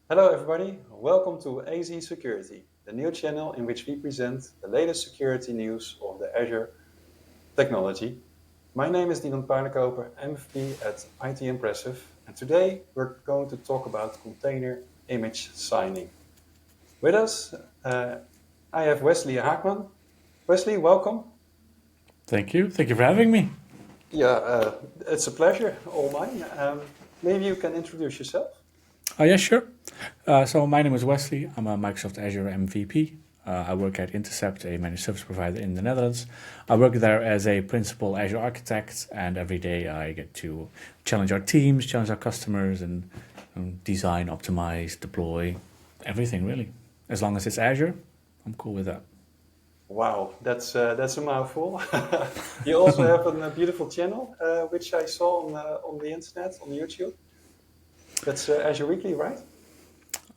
Hello, everybody. Welcome to AZ Security, the new channel in which we present the latest security news of the Azure technology. My name is Dylan Paardenkoper, MVP at IT Impressive, and today we're going to talk about container image signing. With us, I have Wesley Haakman. Wesley, welcome. Thank you. Thank you for having me. It's a pleasure, all mine. Maybe you can introduce yourself. Oh, yeah, sure. So my name is Wesley. I'm a Microsoft Azure MVP. I work at Intercept, a managed service provider in the Netherlands. I work there as a principal Azure architect, and every day I get to challenge our teams, challenge our customers, and design, optimize, deploy, everything really. As long as it's Azure, I'm cool with that. Wow, that's a mouthful. You also have a beautiful channel, which I saw on the internet on YouTube. That's Azure Weekly, right?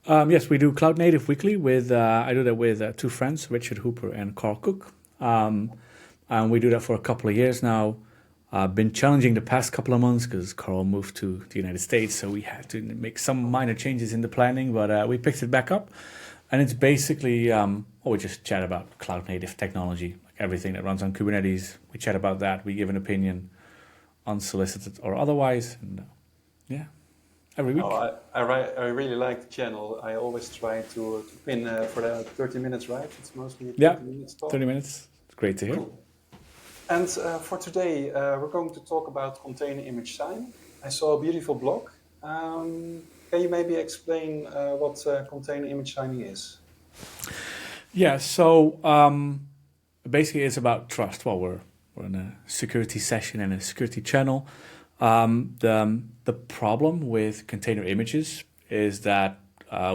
Yes, we do Cloud Native Weekly with, I do that with two friends, Richard Hooper and Carl Cook. And we do that for a couple of years now. I've been challenging the past couple of months because Carl moved to the United States, so we had to make some minor changes in the planning, but we picked it back up. And it's basically, we just chat about cloud native technology, like everything that runs on Kubernetes. We chat about that. We give an opinion, unsolicited or otherwise. And yeah, every Oh, week. I really like the channel. I always try to pin for the 30 minutes, right? It's mostly a Yeah, 30 minutes talk. 30 minutes. It's great to hear. Cool. And for today, we're going to talk about container image sign. I saw a beautiful blog. Can you maybe explain what container image signing is? Yeah, so basically it's about trust. Well, we're in a security session and a security channel. The problem with container images is that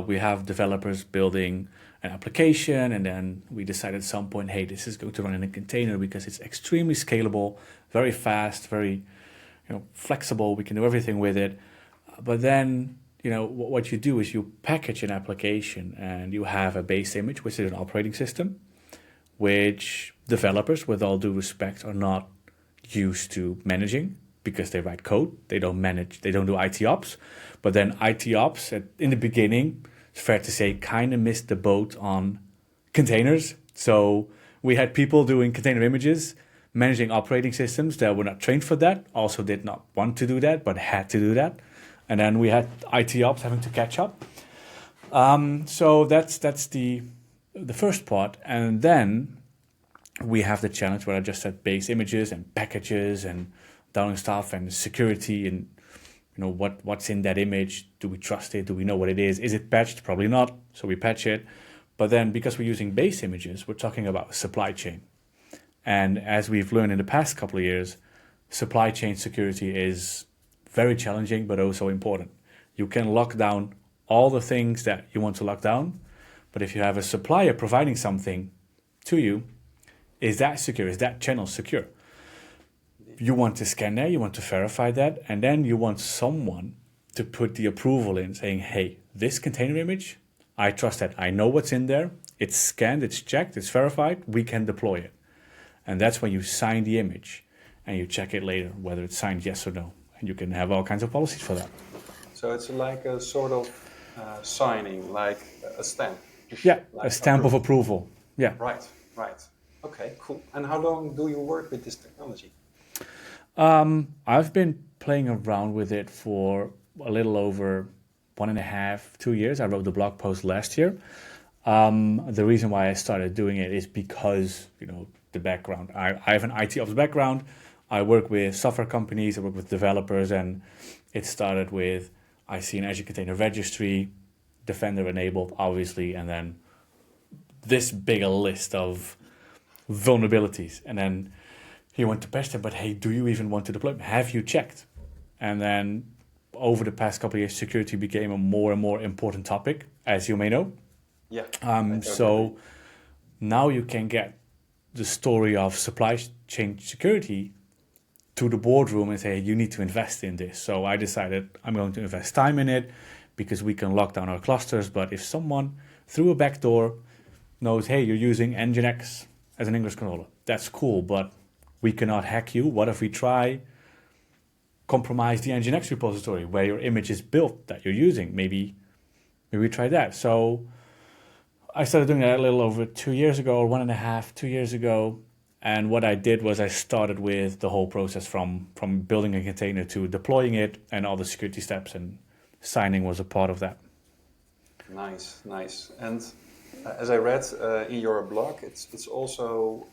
we have developers building an application, and then we decide at some point, hey, this is going to run in a container because it's extremely scalable, very fast, very flexible. We can do everything with it. But then what you do is you package an application and you have a base image, which is an operating system, which developers, with all due respect, are not used to managing because they write code. They don't manage, they don't do IT ops. But then IT ops, in the beginning, it's fair to say, kind of missed the boat on containers. So we had people doing container images, managing operating systems that were not trained for that, also did not want to do that, but had to do that. And then we had IT ops having to catch up. So that's the first part, and then we have the challenge where I just said base images and packages and downloading stuff and security and what's in that image. Do we trust it? Do we know what it is? Is it patched? Probably not. So we patch it. But then because we're using base images, we're talking about supply chain. And as we've learned in the past couple of years, supply chain security is very challenging, but also important. You can lock down all the things that you want to lock down, but if you have a supplier providing something to you, is that secure? Is that channel secure? You want to scan that, you want to verify that, and then you want someone to put the approval in saying, hey, this container image, I trust that. I know what's in there. It's scanned, it's checked, it's verified. We can deploy it. And that's when you sign the image and you check it later, whether it's signed yes or no. And you can have all kinds of policies for that. So it's like a sort of signing, like a stamp. Yeah, a Like stamp of approval. approval. Yeah. Right, right. Okay, cool. And how long do you work with this technology? I've been playing around with it for a little over 1.5, 2 years. I wrote the blog post last year. The reason why I started doing it is because, the background. I have an IT ops background. I work with software companies, I work with developers, and it started with I see an Azure Container Registry, Defender enabled, obviously, and then this bigger list of vulnerabilities. And then he went to patch them, but hey, do you even want to deploy them? Have you checked? And then over the past couple of years, security became a more and more important topic, as you may know. Yeah, I totally agree. So now you can get the story of supply chain security to the boardroom and say, you need to invest in this. So I decided I'm going to invest time in it because we can lock down our clusters. But if someone through a backdoor knows, hey, you're using Nginx as an English controller, that's cool, but we cannot hack you. What if we try compromise the Nginx repository where your image is built that you're using? Maybe maybe we try that. So I started doing that a little over 2 years ago, or 1.5, 2 years ago. And what I did was I started with the whole process from building a container to deploying it and all the security steps, and signing was a part of that. Nice, nice. And as I read in your blog, it's also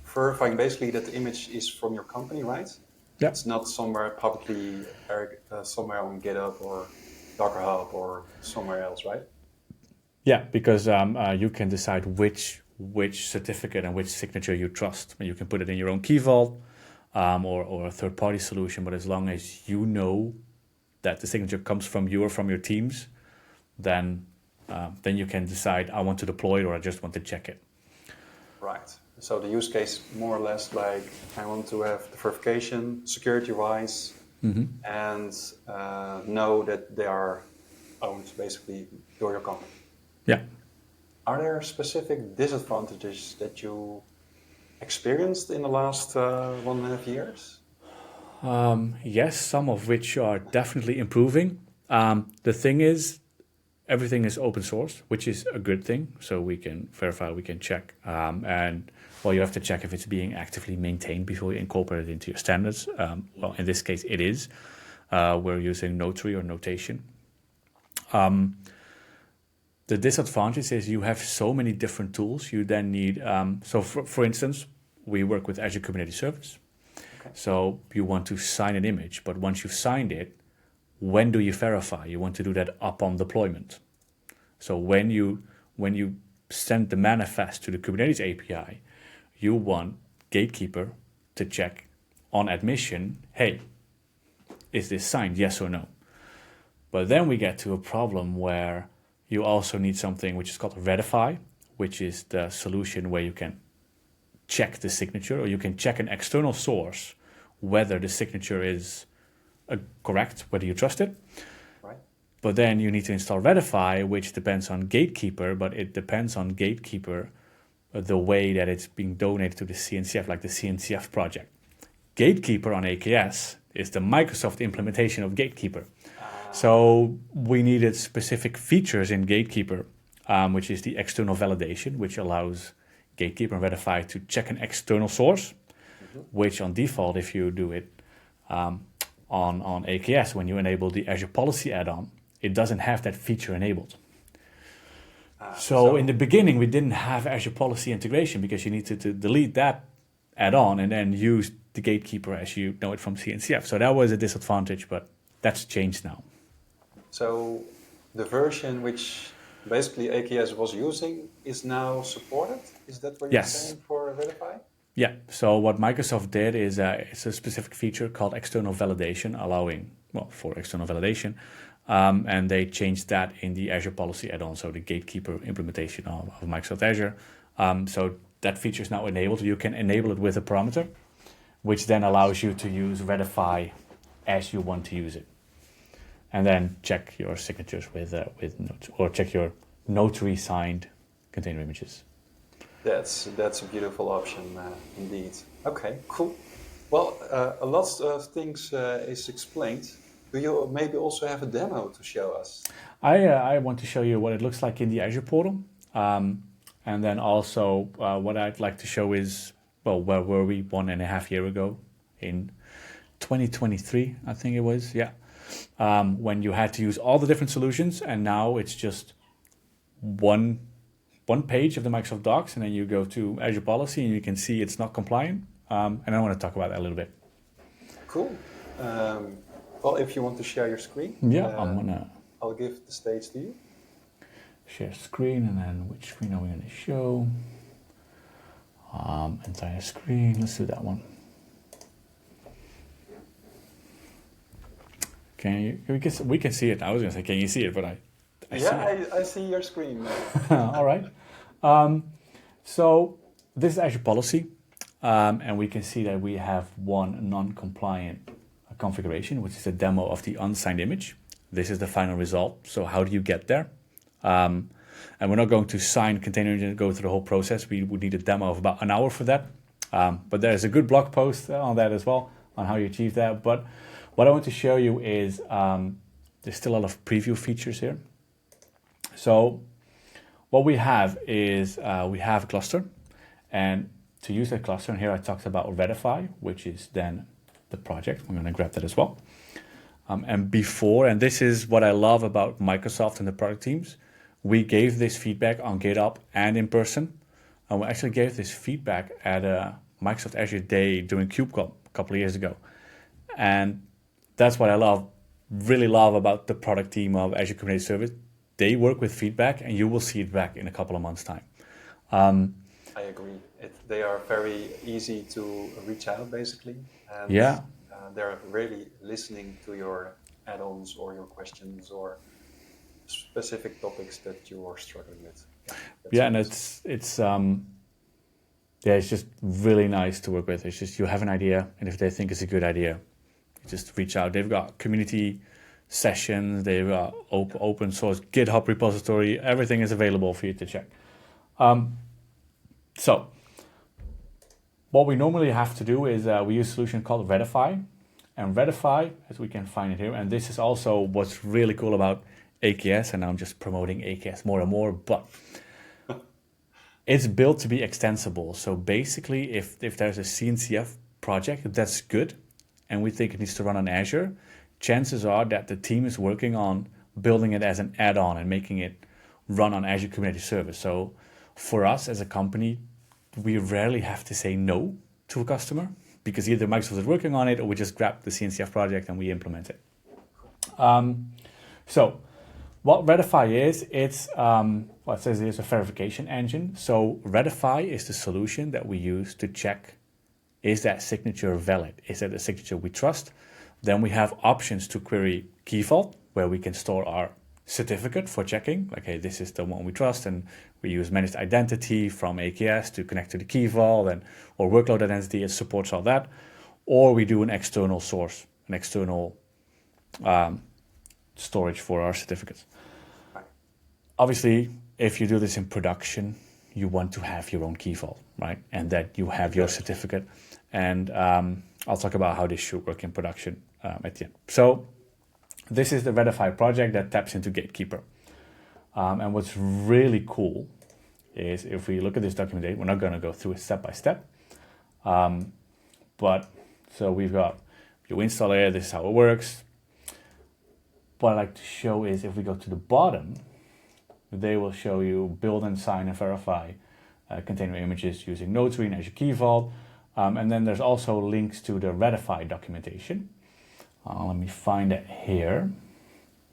verifying basically that the image is from your company, right? Yeah. It's not somewhere publicly, somewhere on GitHub or Docker Hub or somewhere else, right? Yeah, because you can decide which certificate and which signature you trust. You can put it in your own key vault or a third-party solution, but as long as you know that the signature comes from you or from your teams, then you can decide, I want to deploy it or I just want to check it. Right. So the use case more or less like I want to have the verification security-wise and know that they are owned basically by your company. Yeah. Are there specific disadvantages that you experienced in the last 1.5 years? Yes, some of which are definitely improving. The thing is, everything is open source, which is a good thing. So we can verify, we can check. And well, you have to check if it's being actively maintained before you incorporate it into your standards. Well, in this case, it is. We're using Notary or Notation. The disadvantage is you have so many different tools. You then need, so for instance, we work with Azure Kubernetes Service. Okay. So you want to sign an image, but once you've signed it, when do you verify? You want to do that upon deployment. So when you send the manifest to the Kubernetes API, you want Gatekeeper to check on admission, hey, is this signed, yes or no? But then we get to a problem where you also need something which is called Redify, which is the solution where you can check the signature, or you can check an external source whether the signature is correct, whether you trust it. Right. But then you need to install Redify, which depends on Gatekeeper, but it depends on Gatekeeper the way that it's being donated to the CNCF, like the CNCF project. Gatekeeper on AKS is the Microsoft implementation of Gatekeeper. So we needed specific features in Gatekeeper, which is the external validation, which allows Gatekeeper and Redify to check an external source, which on default, if you do it on AKS, when you enable the Azure Policy add-on, it doesn't have that feature enabled. So in the beginning, we didn't have Azure Policy integration because you need to delete that add-on and then use the Gatekeeper as you know it from CNCF. So that was a disadvantage, but that's changed now. So the version which basically AKS was using is now supported? Is that what you're saying for Verify? Yeah, so what Microsoft did is it's a specific feature called external validation, allowing, for external validation, and they changed that in the Azure Policy add-on, so the Gatekeeper implementation of Microsoft Azure. So that feature is now enabled. You can enable it with a parameter, which then allows you to use Redify as you want to use it. And then check your signatures with notes, or check your notary signed container images. That's a beautiful option indeed. Okay, cool. Well, a lot of things is explained. Do you maybe also have a demo to show us? I want to show you what it looks like in the Azure portal. And then also what I'd like to show is, where were we 1.5 years ago in 2023, I think it was, yeah. When you had to use all the different solutions, and now it's just one page of the Microsoft Docs, and then you go to Azure Policy and you can see it's not compliant. And I want to talk about that a little bit. Cool. Well, if you want to share your screen, I'll give the stage to you. Share screen, and then which screen are we going to show? Entire screen. Let's do that one. We can see it. I was going to say, can you see it? But I see your screen. All right. So this is Azure Policy, and we can see that we have one non-compliant configuration, which is a demo of the unsigned image. This is the final result. So how do you get there? And we're not going to sign container and go through the whole process. We would need a demo of about an hour for that. But there's a good blog post on that as well, on how you achieve that. But what I want to show you is there's still a lot of preview features here. So what we have is we have a cluster, and to use that cluster, and here I talked about Redify, which is then the project. I'm going to grab that as well. And this is what I love about Microsoft and the product teams, we gave this feedback on GitHub and in person. And we actually gave this feedback at a Microsoft Azure Day during KubeCon a couple of years ago. And that's what I really love about the product team of Azure Kubernetes Service. They work with feedback, and you will see it back in a couple of months' time. I agree. They are very easy to reach out, basically. And they're really listening to your add-ons or your questions or specific topics that you are struggling with. And it's just really nice to work with. It's just you have an idea, and if they think it's a good idea, you just reach out. They've got community sessions, they've got open source GitHub repository. Everything is available for you to check. So what we normally have to do is we use a solution called Redify. And Redify, as we can find it here, and this is also what's really cool about AKS, and I'm just promoting AKS more and more, but it's built to be extensible. So basically, if there's a CNCF project that's good, and we think it needs to run on Azure, chances are that the team is working on building it as an add-on and making it run on Azure Kubernetes Service. So for us as a company, we rarely have to say no to a customer, because either Microsoft is working on it or we just grab the CNCF project and we implement it. So what Redify is, it says it's a verification engine. So Redify is the solution that we use to check, is that signature valid? Is that a signature we trust? Then we have options to query Key Vault, where we can store our certificate for checking, like, hey, this is the one we trust, and we use managed identity from AKS to connect to the Key Vault, or workload identity, it supports all that. Or we do an external source, an external storage for our certificates. Obviously, if you do this in production, you want to have your own Key Vault, right? And that you have your certificate. And I'll talk about how this should work in production at the end. So this is the Redify project that taps into Gatekeeper. And what's really cool is if we look at this documentation, we're not going to go through it step by step. But so we've got, you install it, this is how it works. What I like to show is if we go to the bottom, they will show you build and sign and verify container images using Notary and Azure Key Vault. And then there's also links to the Redify documentation. Let me find it here.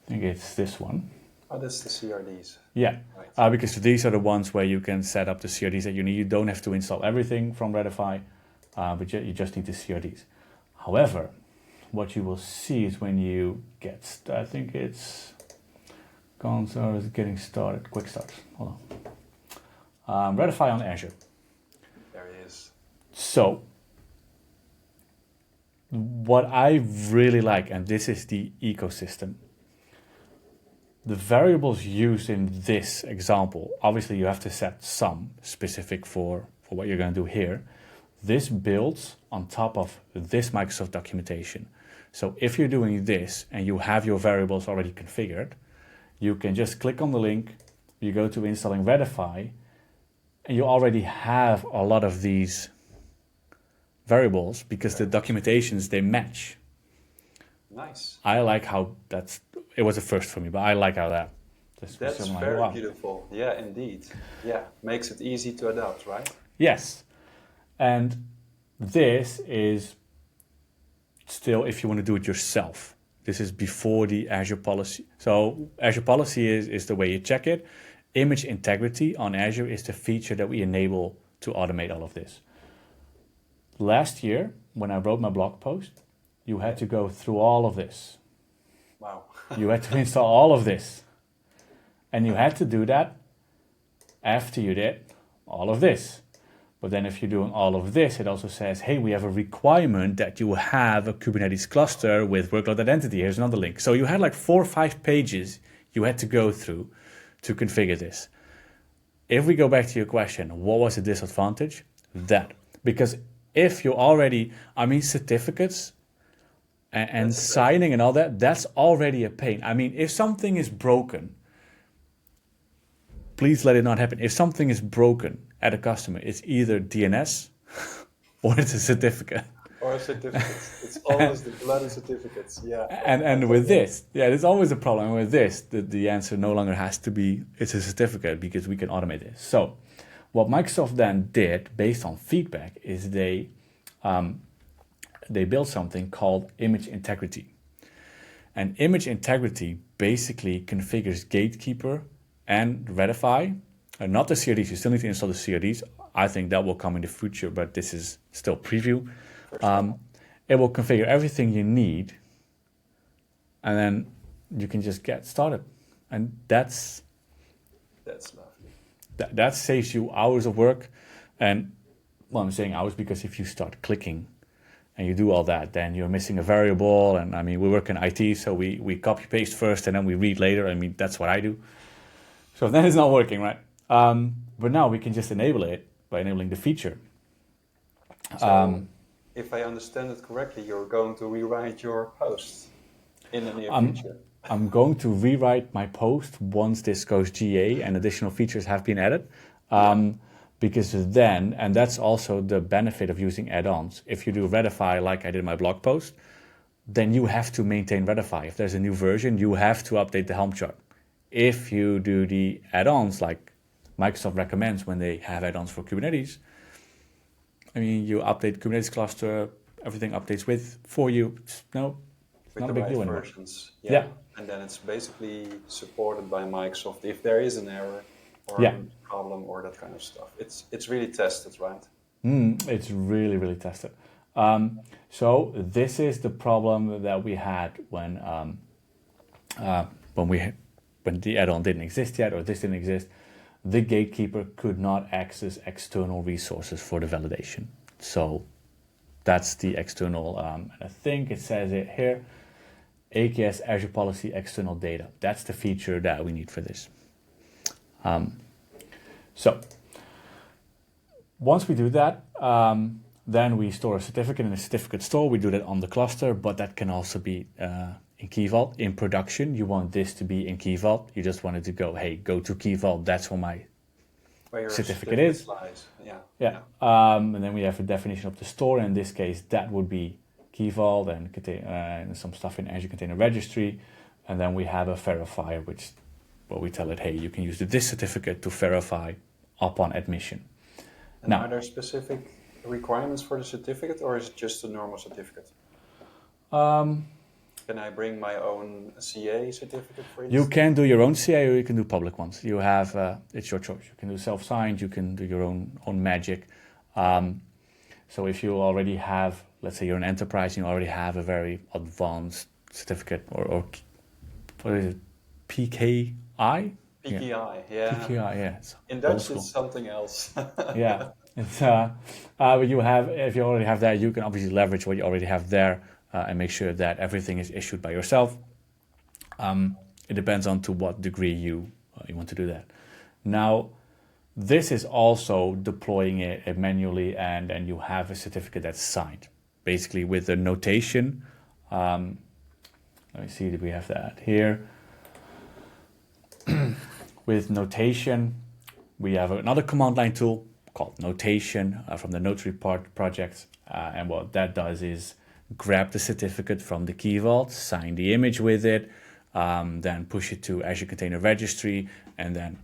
I think it's this one. Oh, that's the CRDs. Yeah, right. Because these are the ones where you can set up the CRDs that you need. You don't have to install everything from Redify, but you just need the CRDs. However, what you will see is when you get, I think it's console is getting started, quick start. Hold on. Redify on Azure. There it is. So, what I really like, and this is the ecosystem, the variables used in this example, obviously you have to set some specific for what you're going to do here. This builds on top of this Microsoft documentation. So if you're doing this and you have your variables already configured, you can just click on the link, you go to installing Redify, and you already have a lot of these variables because the documentations, they match. Nice. I like how it was a first for me, but I like how that's very beautiful. Yeah, indeed. Yeah, makes it easy to adapt, right? Yes. And this is still if you want to do it yourself. This is before the Azure policy. So Azure policy is the way you check it. Image integrity on Azure is the feature that we enable to automate all of this. Last year, when I wrote my blog post, you had to go through all of this. Wow. You had to install all of this. And you had to do that after you did all of this. But then if you're doing all of this, it also says, hey, we have a requirement that you have a Kubernetes cluster with workload identity. Here's another link. So you had like 4 or 5 pages you had to go through to configure this. If we go back to your question, what was the disadvantage? That. Because if you already, certificates and That's great. signing and all that, that's already a pain. I mean, if something is broken, please let it not happen. If something is broken at a customer, it's either DNS or it's a certificate. Or certificates. It's always the bloody certificates. Yeah. I And with totally this, yeah, there's always a problem with this. The answer no longer has to be it's a certificate because we can automate this. So what Microsoft then did based on feedback is they built something called image integrity. And image integrity basically configures Gatekeeper and Redify. Not the CRDs, you still need to install the CRDs. I think that will come in the future, but this is still preview. It will configure everything you need, and then you can just get started. And That's lovely. that saves you hours of work. And well, I'm saying hours because if you start clicking and you do all that, then you're missing a variable. And I mean, we work in IT, so we copy paste first and then we read later. I mean, that's what I do. So then it's not working, right? But now we can just enable it by enabling the feature. So, if I understand it correctly, you're going to rewrite your post in the near future. I'm going to rewrite my post once this goes GA and additional features have been added. Because then, and that's also the benefit of using add-ons. If you do Redify like I did in my blog post, then you have to maintain Redify. If there's a new version, you have to update the Helm chart. If you do the add-ons like Microsoft recommends when they have add-ons for Kubernetes, I mean, you update Kubernetes cluster, everything updates for you. It's With not the a big right deal anymore. versions. Yeah. And then it's basically supported by Microsoft if there is an error or Yeah. a problem or that kind of stuff. It's really tested, right? It's really, really tested. So this is the problem that we had when the add-on didn't exist yet, or this didn't exist. The gatekeeper could not access external resources for the validation. So that's the external, and I think it says it here, AKS Azure Policy External Data. That's the feature that we need for this. So once we do that, then we store a certificate in a certificate store. We do that on the cluster, but that can also be in Key Vault. In production, you want this to be in Key Vault. You just want it to go, hey, go to Key Vault. That's where my Where your certificate is. lies. Yeah. Yeah. And then we have a definition of the store. In this case, that would be Key Vault and some stuff in Azure Container Registry. And then we have a verifier, which, well, we tell it, hey, you can use this certificate to verify upon admission. And Now, are there specific requirements for the certificate, or is it just a normal certificate? Can I bring my own CA certificate, for instance? you can do your own CA or you can do public ones. You have, it's your choice. You can do self-signed, you can do your own magic. So if you already have, let's say you're an enterprise, you already have a very advanced certificate or what is it, PKI? PKI, yeah. PKI, yeah. In old Dutch, school. it's something else. Yeah. It's, but you have, if you already have that, you can obviously leverage what you already have there and make sure that everything is issued by yourself. It depends on to what degree you want to do that. Now, this is also deploying it manually, and then you have a certificate that's signed, basically with the notation. Let me see, did we have that here? With notation, we have another command line tool called Notation from the Notary project. And what that does is grab the certificate from the Key Vault, sign the image with it, then push it to Azure Container Registry, and then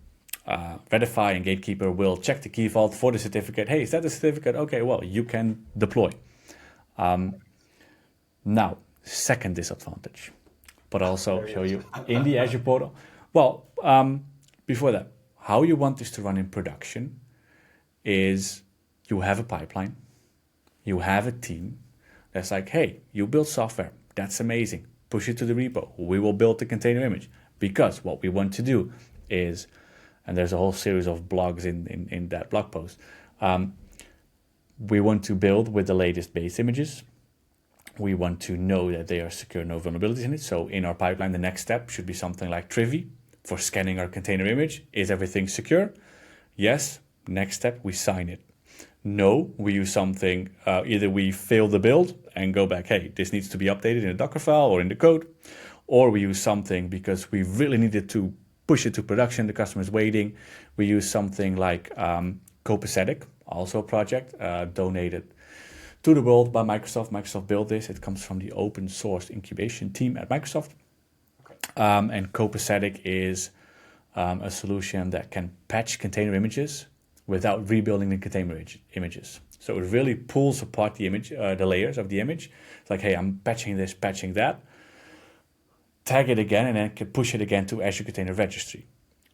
Redify and Gatekeeper will check the Key Vault for the certificate. Hey, is that the certificate? Okay, well, you can deploy. Now, second disadvantage, but also show you in the Azure portal. Well, before that, how you want this to run in production is you have a pipeline, you have a team that's like, hey, you build software, that's amazing, push it to the repo, we will build the container image. Because what we want to do is, and there's a whole series of blogs in that blog post, we want to build with the latest base images. We want to know that they are secure, no vulnerabilities in it. So in our pipeline, the next step should be something like Trivy for scanning our container image. Is everything secure? Yes. Next step, we sign it. No, we use something, either we fail the build and go back, hey, this needs to be updated in a Docker file or in the code, or we use something because we really needed to push it to production, the customer is waiting. We use something like Copacetic, also a project donated to the world by Microsoft. Microsoft built this. It comes from the open source incubation team at Microsoft. Okay. And Copacetic is a solution that can patch container images without rebuilding the container images. So it really pulls apart the image, the layers of the image. It's like, hey, I'm patching this, patching that. Tag it again, and then can push it again to Azure Container Registry.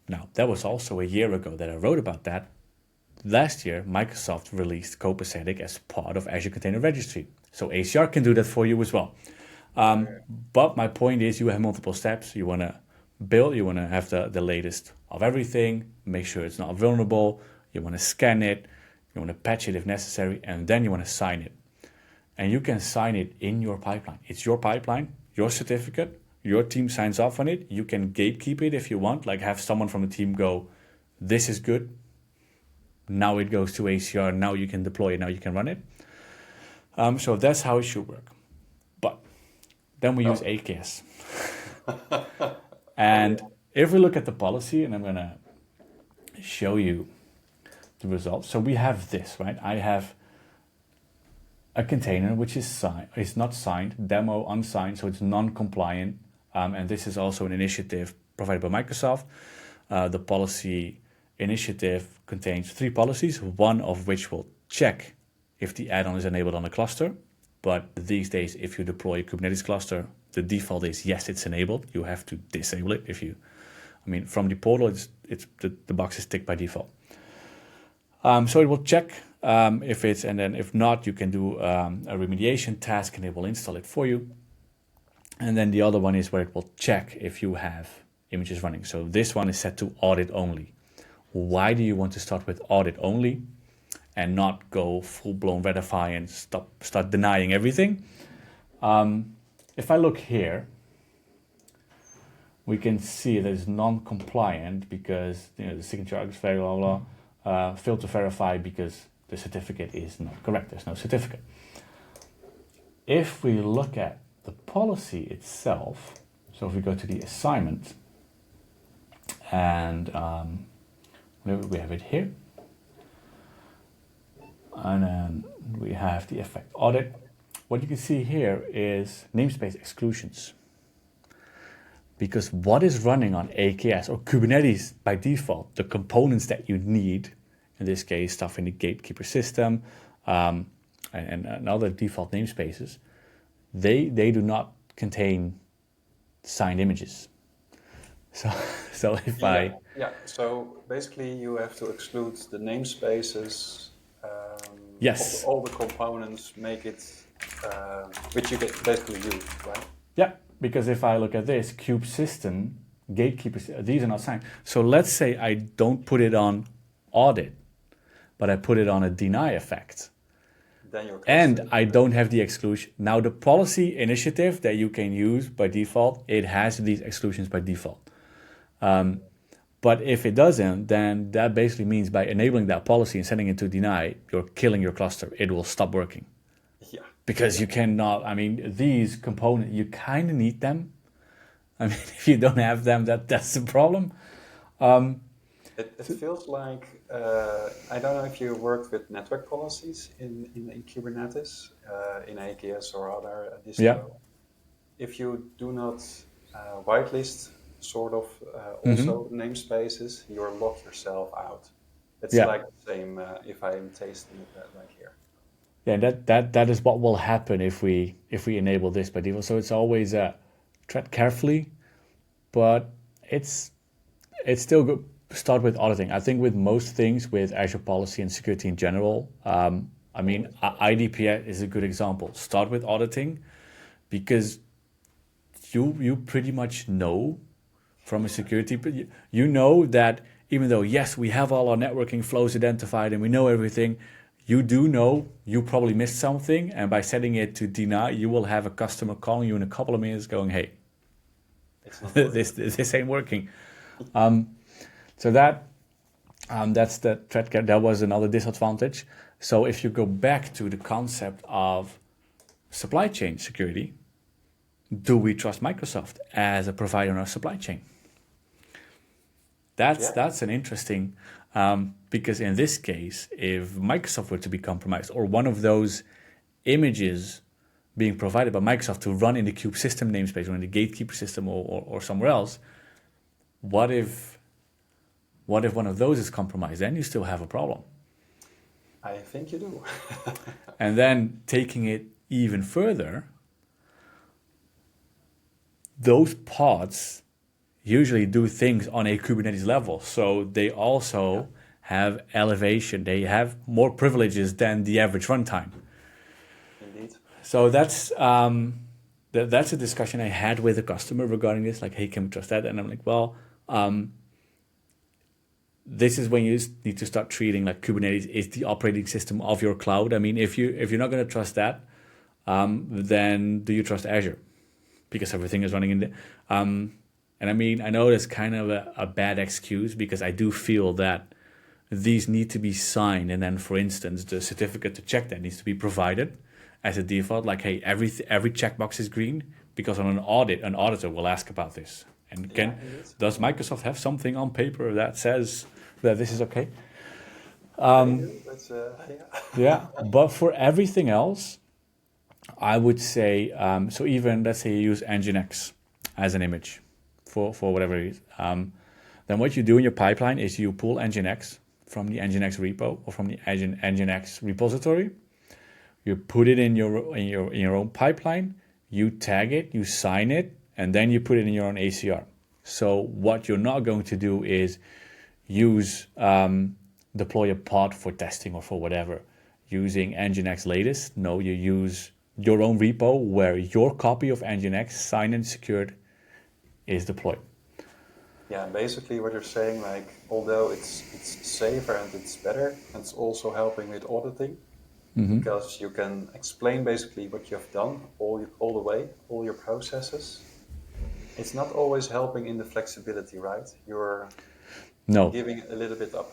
Now, that was also a year ago that I wrote about that. Last year, Microsoft released Copacetic as part of Azure Container Registry. So ACR can do that for you as well. But my point is, you have multiple steps. You want to build, you want to have the latest of everything, make sure it's not vulnerable. You want to scan it, you want to patch it if necessary, and then you want to sign it. And you can sign it in your pipeline. It's your pipeline, your certificate, your team signs off on it. You can gatekeep it if you want, like have someone from the team go, this is good. Now it goes to ACR, now you can deploy it, now you can run it. So that's how it should work. But then we use AKS. And if we look at the policy, and I'm going to show you the results. So we have this, right? I have a container which is not signed, demo unsigned, so it's non-compliant. And this is also an initiative provided by Microsoft. The policy initiative contains 3 policies, one of which will check if the add-on is enabled on a cluster. But these days, if you deploy a Kubernetes cluster, the default is yes, it's enabled. You have to disable it from the portal, it's the box is ticked by default. So it will check if it's, and then if not, you can do a remediation task and it will install it for you. And then the other one is where it will check if you have images running. So this one is set to audit only. Why do you want to start with audit only and not go full-blown verify and start denying everything? If I look here, we can see that it's non-compliant because the signature is very blah, blah, failed to verify because the certificate is not correct. There's no certificate. If we look at the policy itself, so if we go to the assignment, and we have it here, and then we have the effect audit. What you can see here is namespace exclusions. Because what is running on AKS or Kubernetes by default, the components that you need, in this case, stuff in the gatekeeper system and other default namespaces, they do not contain signed images. So if So basically, you have to exclude the namespaces. Yes. All the components make it, which you get basically use, right? Yeah, because if I look at this kube system, gatekeepers, these are not signed. So let's say I don't put it on audit, but I put it on a deny effect. And I don't have the exclusion. Now the policy initiative that you can use by default, it has these exclusions by default. But if it doesn't, then that basically means by enabling that policy and sending it to deny, you're killing your cluster. It will stop working. Yeah. Because you cannot, these components, you kind of need them. If you don't have them, that's the problem. It feels like, I don't know if you worked with network policies in Kubernetes, in AKS or other distro. Yeah. If you do not whitelist sort of also namespaces, you lock yourself out. It's like the same if I am tasting it like here. Yeah, that is what will happen if we enable this by default. So it's always tread carefully, but it's still good. Start with auditing. I think with most things, with Azure policy and security in general, IDPS is a good example. Start with auditing because you pretty much know from a security, you know that even though, yes, we have all our networking flows identified and we know everything, you do know you probably missed something, and by setting it to deny, you will have a customer calling you in a couple of minutes going, hey, this ain't working. So that's the threat. That was another disadvantage. So if you go back to the concept of supply chain security, do we trust Microsoft as a provider in our supply chain? That's an interesting, because in this case, if Microsoft were to be compromised, or one of those images being provided by Microsoft to run in the Cube system namespace or in the Gatekeeper system or somewhere else, what if one of those is compromised? Then you still have a problem. I think you do. And then taking it even further, those pods usually do things on a Kubernetes level. So they also have elevation. They have more privileges than the average runtime. Indeed. So that's a discussion I had with a customer regarding this. Like, hey, can we trust that? And I'm like, well, this is when you need to start treating like Kubernetes is the operating system of your cloud. I mean, if you're not going to trust that, then do you trust Azure? Because everything is running in there. And I mean, I know that's kind of a bad excuse, because I do feel that these need to be signed. And then, for instance, the certificate to check that needs to be provided as a default. Like, hey, every checkbox is green, because on an audit, an auditor will ask about this. And does Microsoft have something on paper that says that this is okay? Yeah, but for everything else, I would say, so even let's say you use Nginx as an image for whatever it is, then what you do in your pipeline is you pull Nginx from the Nginx repo or from the Nginx repository. You put it in your own pipeline, you tag it, you sign it, and then you put it in your own ACR. So what you're not going to do is use deploy a pod for testing or for whatever using Nginx latest. No, you use your own repo where your copy of Nginx signed and secured is deployed. Yeah, basically what you're saying, like, although it's safer and it's better, it's also helping with auditing, because you can explain basically what you have done all the way, all your processes. It's not always helping in the flexibility, right? You're giving a little bit up.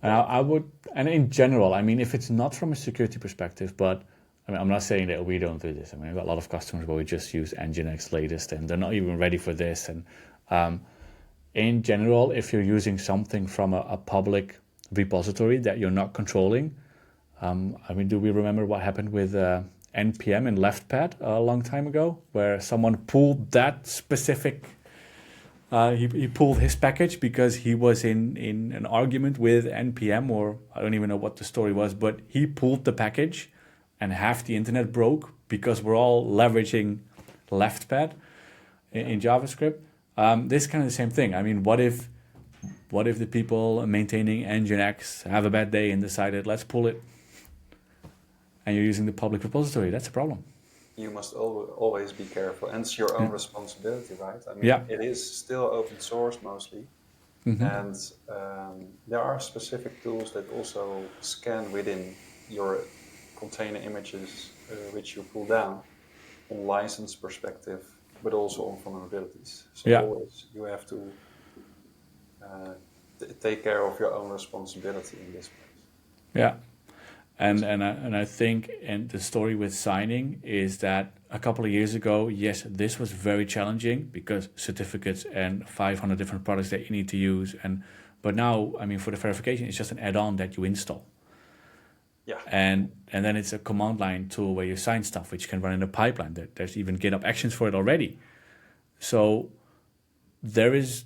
I would, and in general, I mean, if it's not from a security perspective, but I mean, I'm not saying that we don't do this. I mean, I've got a lot of customers where we just use Nginx latest and they're not even ready for this. And in general, if you're using something from a public repository that you're not controlling, I mean, do we remember what happened with NPM and LeftPad a long time ago, where someone pulled that specific, he pulled his package because he was in an argument with NPM, or I don't even know what the story was, but he pulled the package and half the internet broke because we're all leveraging LeftPad in JavaScript. This is kind of the same thing. I mean, what if the people maintaining Nginx have a bad day and decided, let's pull it, and you're using the public repository? That's a problem. You must always be careful, and it's your own responsibility, right? I mean, it is still open source mostly, and there are specific tools that also scan within your container images, which you pull down on license perspective, but also on vulnerabilities. So always you have to take care of your own responsibility in this place. Yeah. And I think, and the story with signing is that a couple of years ago, yes, this was very challenging because certificates and 500 different products that you need to use. But now, I mean, for the verification, it's just an add-on that you install. Yeah. And then it's a command line tool where you sign stuff, which can run in a pipeline. There's even GitHub Actions for it already. So there is,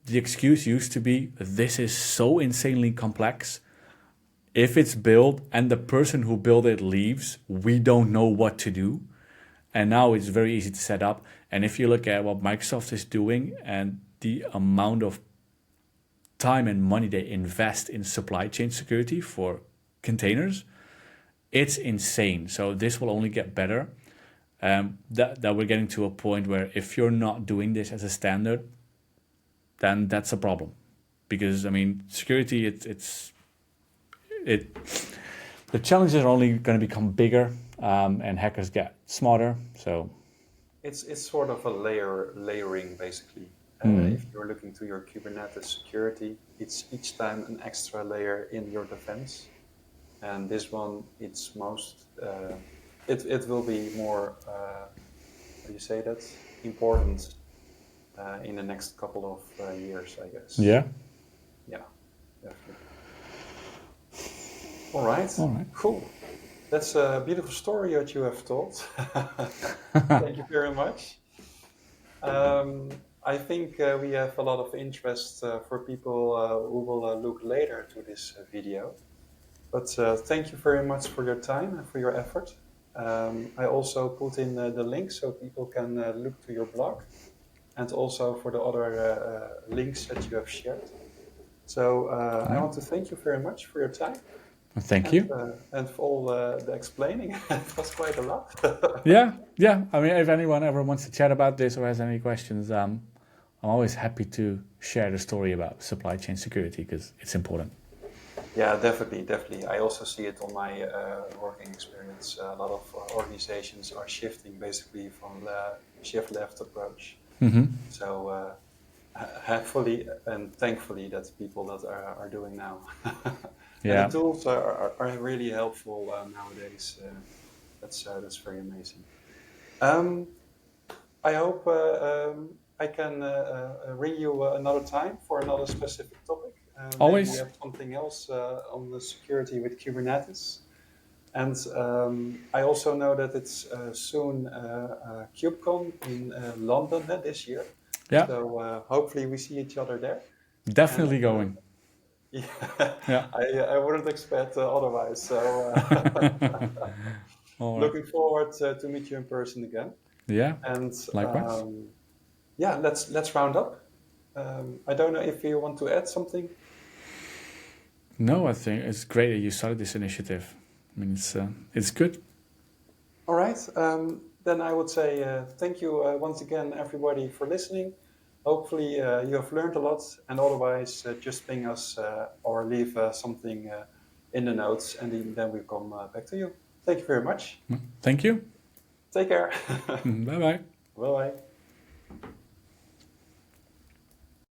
the excuse used to be, this is so insanely complex. If it's built and the person who built it leaves, we don't know what to do. And now it's very easy to set up. And if you look at what Microsoft is doing and the amount of time and money they invest in supply chain security for containers, it's insane. So this will only get better. That we're getting to a point where if you're not doing this as a standard, then that's a problem. Because, I mean, security, the challenges are only going to become bigger, and hackers get smarter. So it's sort of a layering basically. If you're looking to your Kubernetes security, it's each time an extra layer in your defense. and this one it's it will be more how do you say that, important in the next couple of years, I guess. Yeah. Yeah, definitely. All right, All right. cool. That's a beautiful story that you have told. Thank you very much. I think we have a lot of interest for people who will look later to this video. But thank you very much for your time and for your effort. I also put in the link so people can look to your blog, and also for the other links that you have shared. So I want to thank you very much for your time. Thank you. And for all the explaining. It was quite a lot. Yeah. I mean, if anyone ever wants to chat about this or has any questions, I'm always happy to share the story about supply chain security because it's important. Yeah, definitely. I also see it on my working experience. A lot of organizations are shifting basically from the shift left approach. So hopefully and thankfully that's people that are doing now. And the tools are really helpful nowadays. That's very amazing. I hope I can ring you another time for another specific topic. Maybe Always. we have something else on the security with Kubernetes. And I also know that it's soon KubeCon in London this year. Yeah. So hopefully we see each other there. Definitely And, going. Yeah, I wouldn't expect otherwise. So All right. looking forward to meet you in person again. Yeah. And Likewise. yeah, let's round up. I don't know if you want to add something. No, I think it's great that you started this initiative. I mean, it's good. All right. Then I would say thank you once again, everybody, for listening. Hopefully you have learned a lot, and otherwise just ping us or leave something in the notes, and then we'll come back to you. Thank you very much. Thank you. Take care. Bye-bye. Bye-bye.